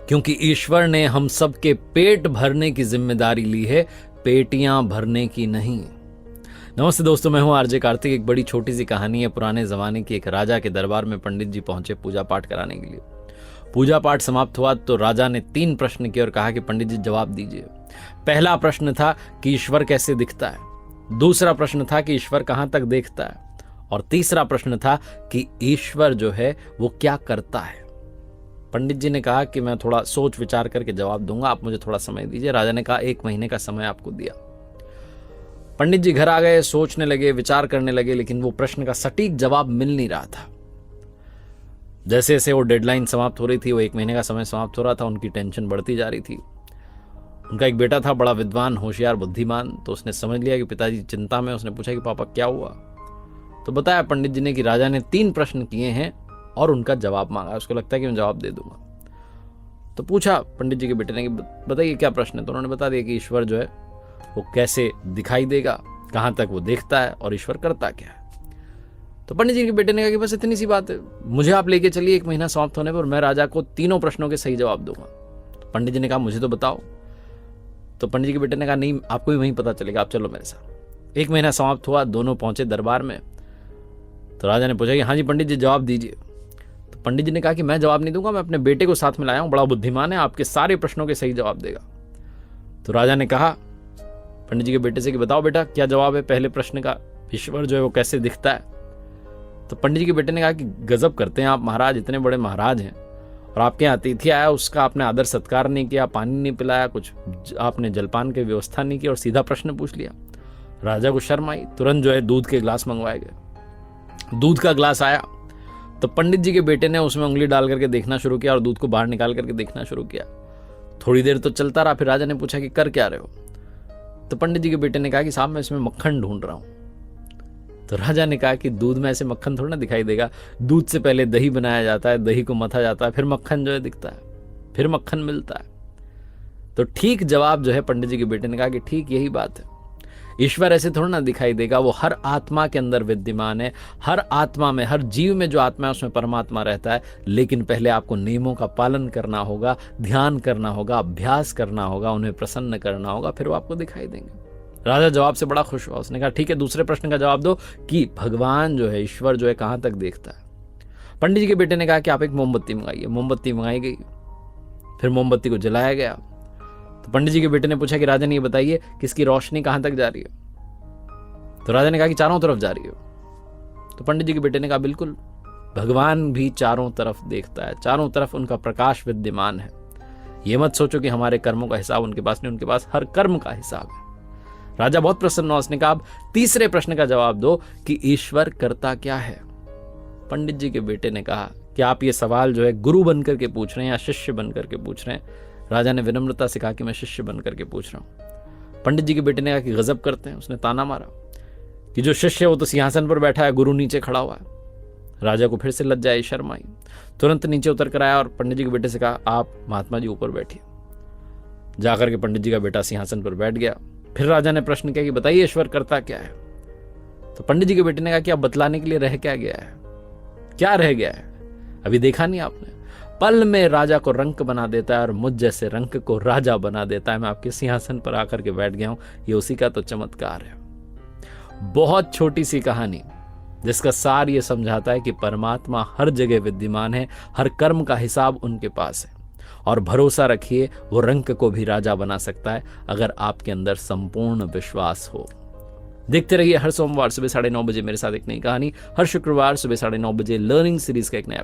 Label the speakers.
Speaker 1: क्योंकि ईश्वर ने हम सब के पेट भरने की जिम्मेदारी ली है, पेटियां भरने की नहीं। नमस्ते दोस्तों, मैं हूं आरजे कार्तिक। एक बड़ी छोटी सी कहानी है पुराने जमाने की। एक राजा के दरबार में पंडित जी पहुंचे पूजा पाठ कराने के लिए। पूजा पाठ समाप्त हुआ तो राजा ने 3 प्रश्न किए और कहा कि पंडित जी जवाब दीजिए। पहला प्रश्न था कि ईश्वर कैसे दिखता है, दूसरा प्रश्न था कि ईश्वर कहां तक देखता है, और तीसरा प्रश्न था कि ईश्वर जो है वो क्या करता है। पंडित जी ने कहा कि मैं थोड़ा सोच विचार करके जवाब दूंगा, आप मुझे थोड़ा समय दीजिए। राजा ने कहा 1 महीने का समय आपको दिया। पंडित जी घर आ गए, सोचने लगे, विचार करने लगे, लेकिन वो प्रश्न का सटीक जवाब मिल नहीं रहा था। जैसे जैसे वो डेडलाइन समाप्त हो रही थी, वो 1 महीने का समय समाप्त हो रहा था, उनकी टेंशन बढ़ती जा रही थी। उनका एक बेटा था, बड़ा विद्वान, होशियार, बुद्धिमान। तो उसने समझ लिया कि पिताजी चिंता में। उसने पूछा कि पापा क्या हुआ। तो बताया पंडित जी ने कि राजा ने 3 प्रश्न किए हैं और उनका जवाब मांगा। उसको लगता है कि मैं जवाब दे दूंगा। तो पूछा पंडित जी के बेटे ने कि बताइए क्या प्रश्न है। तो उन्होंने बता दिया कि ईश्वर जो है वो कैसे दिखाई देगा, कहां तक वो देखता है और ईश्वर करता क्या है। तो पंडित जी के बेटे ने कहा कि बस इतनी सी बात है, मुझे आप लेके चलिए 1 महीना समाप्त होने पर, मैं राजा को 3 प्रश्नों के सही जवाब दूंगा। तो पंडित जी ने कहा मुझे तो बताओ। तो पंडित जी के बेटे ने कहा नहीं, आपको भी वहीं पता चलेगा, आप चलो मेरे साथ। 1 महीना समाप्त हुआ, दोनों पहुंचे दरबार में। तो राजा ने पूछा कि हाँ जी पंडित जी जवाब दीजिए। तो पंडित जी ने कहा कि मैं जवाब नहीं दूंगा, मैं अपने बेटे को साथ में लाया हूं, बड़ा बुद्धिमान है, आपके सारे प्रश्नों के सही जवाब देगा। तो राजा ने कहा पंडित जी के बेटे से कि बताओ बेटा क्या जवाब है पहले प्रश्न का, ईश्वर जो है वो कैसे दिखता है। तो पंडित जी के बेटे ने कहा कि गजब करते हैं आप महाराज, इतने बड़े महाराज हैं और आपके यहाँ अतिथि आया, उसका आपने आदर सत्कार नहीं किया, पानी नहीं पिलाया, कुछ आपने जलपान की व्यवस्था नहीं की और सीधा प्रश्न पूछ लिया। राजा को शर्म आई, तुरंत जो है दूध के गिलास मंगवाए गए। दूध का गिलास आया तो पंडित जी के बेटे ने उसमें उंगली डाल करके देखना शुरू किया और दूध को बाहर निकाल करके देखना शुरू किया। थोड़ी देर तो चलता रहा, फिर राजा ने पूछा कि कर क्या रहे हो। तो पंडित जी के बेटे ने कहा कि साहब मैं इसमें मक्खन ढूंढ रहा हूं। तो राजा ने कहा कि दूध में ऐसे मक्खन थोड़ा ना दिखाई देगा, दूध से पहले दही बनाया जाता है, दही को मथा जाता है, फिर मक्खन जो है दिखता है, फिर मक्खन मिलता है। तो ठीक जवाब जो है पंडित जी के बेटे ने कहा कि ठीक यही बात है, ईश्वर ऐसे थोड़ा ना दिखाई देगा, वो हर आत्मा के अंदर विद्यमान है। हर आत्मा में, हर जीव में जो आत्मा है उसमें परमात्मा रहता है। लेकिन पहले आपको नियमों का पालन करना होगा, ध्यान करना होगा, अभ्यास करना होगा, उन्हें प्रसन्न करना होगा, फिर वो आपको दिखाई देंगे। राजा जवाब से बड़ा खुश हुआ। उसने कहा ठीक है, दूसरे प्रश्न का जवाब दो कि भगवान जो है, ईश्वर जो है कहां तक देखता है। पंडित जी के बेटे ने कहा कि आप एक मोमबत्ती मंगाइए। मोमबत्ती मंगाई गई, फिर मोमबत्ती को जलाया गया। तो पंडित जी के बेटे ने पूछा कि राजन ये बताइए किसकी रोशनी कहां तक जा रही है। तो राजा ने कहा कि चारों तरफ जा रही है। तो पंडित जी के बेटे ने कहा बिल्कुल, भगवान भी चारों तरफ देखता है, चारों तरफ उनका प्रकाश विद्यमान है। ये मत सोचो कि हमारे कर्मों का हिसाब उनके पास नहीं, उनके पास हर कर्म का हिसाब है। राजा बहुत प्रसन्न हुआ। उसने कहा अब तीसरे प्रश्न का जवाब दो कि ईश्वर करता क्या है। पंडित जी के बेटे ने कहा कि आप ये सवाल जो है गुरु बनकर के पूछ रहे हैं या शिष्य बनकर के पूछ रहे हैं। राजा ने विनम्रता से कहा कि मैं शिष्य बनकर के पूछ रहा हूं। पंडित जी के बेटे ने कहा कि गजब करते हैं। उसने ताना मारा कि जो शिष्य है वो तो सिंहासन पर बैठा है, गुरु नीचे खड़ा हुआ है। राजा को फिर से लज्जा आई, शर्म आई। तुरंत नीचे उतर कर आया और पंडित जी के बेटे से कहा आप महात्मा जी ऊपर बैठिए। जाकर के पंडित जी का बेटा सिंहासन पर बैठ गया। फिर राजा ने प्रश्न किया कि बताइए ईश्वर करता क्या है। तो पंडित जी के बेटे ने कहा कि अब बतलाने के लिए रह क्या गया है, क्या रह गया है, अभी देखा नहीं आपने। पल में राजा को रंक बना देता है और मुझ जैसे रंक को राजा बना देता है। मैं आपके सिंहासन पर आकर के बैठ गया हूं, ये उसी का तो चमत्कार है। बहुत छोटी सी कहानी जिसका सार ये समझाता है कि परमात्मा हर जगह विद्यमान है, हर कर्म का हिसाब उनके पास है। और भरोसा रखिए, वो रंक को भी राजा बना सकता है अगर आपके अंदर संपूर्ण विश्वास हो। देखते रहिए हर सोमवार सुबह 9:30 बजे मेरे साथ एक नई कहानी, हर शुक्रवार सुबह 9:30 बजे लर्निंग सीरीज का एक नया